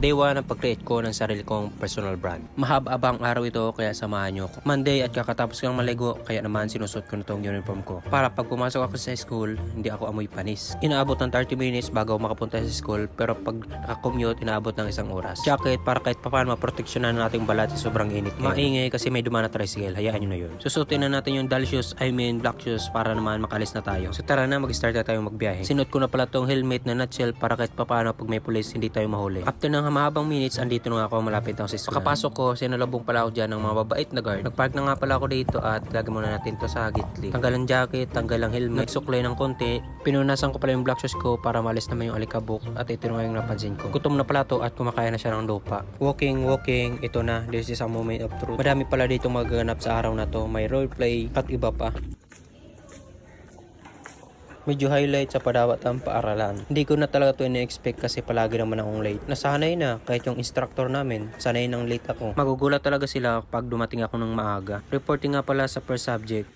Day 1 ang pag-create ko ng sarili kong personal brand. Mahaba-abang araw ito kaya samahan nyo ako. Monday at kakatapos ko ng maligo kaya naman sinusot ko na tong uniform ko. Para pag pumasok ako sa school, hindi ako amoy panis. Inaabot ng 30 minutes bago ako makapunta sa school pero pag nakakommute, inaabot ng 1 oras. Jacket para kahit papaano maproteksyonan ng ating balat sa sobrang init. Maingay kasi may dumaan na tricycle, hayaan nyo na yun. Susutin na natin yung dull shoes, black shoes para naman makalis na tayo. So tara na, mag-start na tayong magbiyahe. Sinuot ko na pala tong helmet na nutshell para kahit papaano pag may pulis hindi tayo mahuli. After ng mahabang minutes, andito na ako, malapit ako sa school. Pagkapasok ko, sinalubong pala ako dyan ng mga babait na guard. Nagpark na nga pala ako dito at lagyan muna natin to sa gitli. Tanggal ang jacket, tanggal ang helmet, nagsuklay ng konti. Pinunasan ko pala yung black shoes ko para malis naman yung alikabok at ito na nga yung napansin ko. Gutom na pala to at kumakain na siya ng lupa. Walking, ito na. This is a moment of truth. Madami pala dito magaganap sa araw na to. May roleplay at iba pa. Medyo highlight sa padawat ang paaralan. Hindi ko na talaga to ina-expect kasi palagi naman akong late. Nasanay na kahit yung instructor namin, sanay nang late ako. Magugulat talaga sila pag dumating ako ng maaga. Reporting nga pala sa first subject.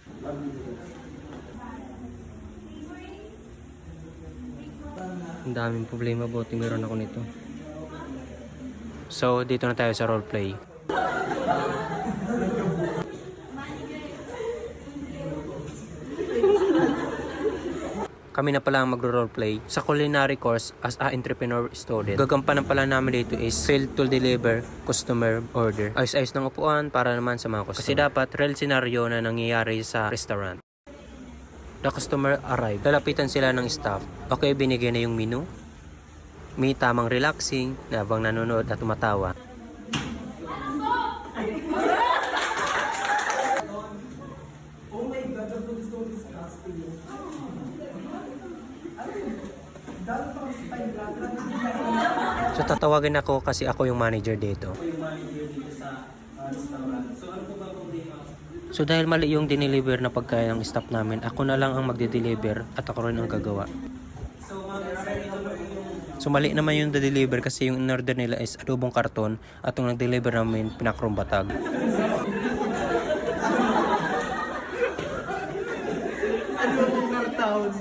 Ang daming problema, buti meron ako nito. So, dito na tayo sa roleplay. Kami na pala ang magro-roleplay sa culinary course as a entrepreneur student. Gagampanan pala namin dito is failed to deliver customer order. Ayos-ayos ng upuan para naman sa mga customer. Kasi dapat real scenario na nangyayari sa restaurant. The customer arrived. Lalapitan sila ng staff. Okay, binigyan na yung menu. May tamang relaxing na habang nanonood at tumatawa. So tatawagin ako kasi ako yung manager dito. So dahil mali yung dineliver na pagkain ng staff namin, ako na lang ang magde-deliver at ako rin ang gagawa. So mali naman yung de-deliver kasi yung in-order nila is adobong karton at yung nag-deliver namin pinakrong batag. Adobong karton.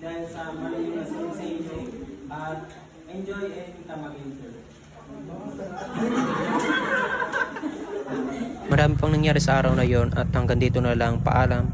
Dahil sa mali yung nasa sa inyo at enjoy and tamag-enjoy. Marami pang nangyari sa araw na yon at hanggang dito na lang, paalam.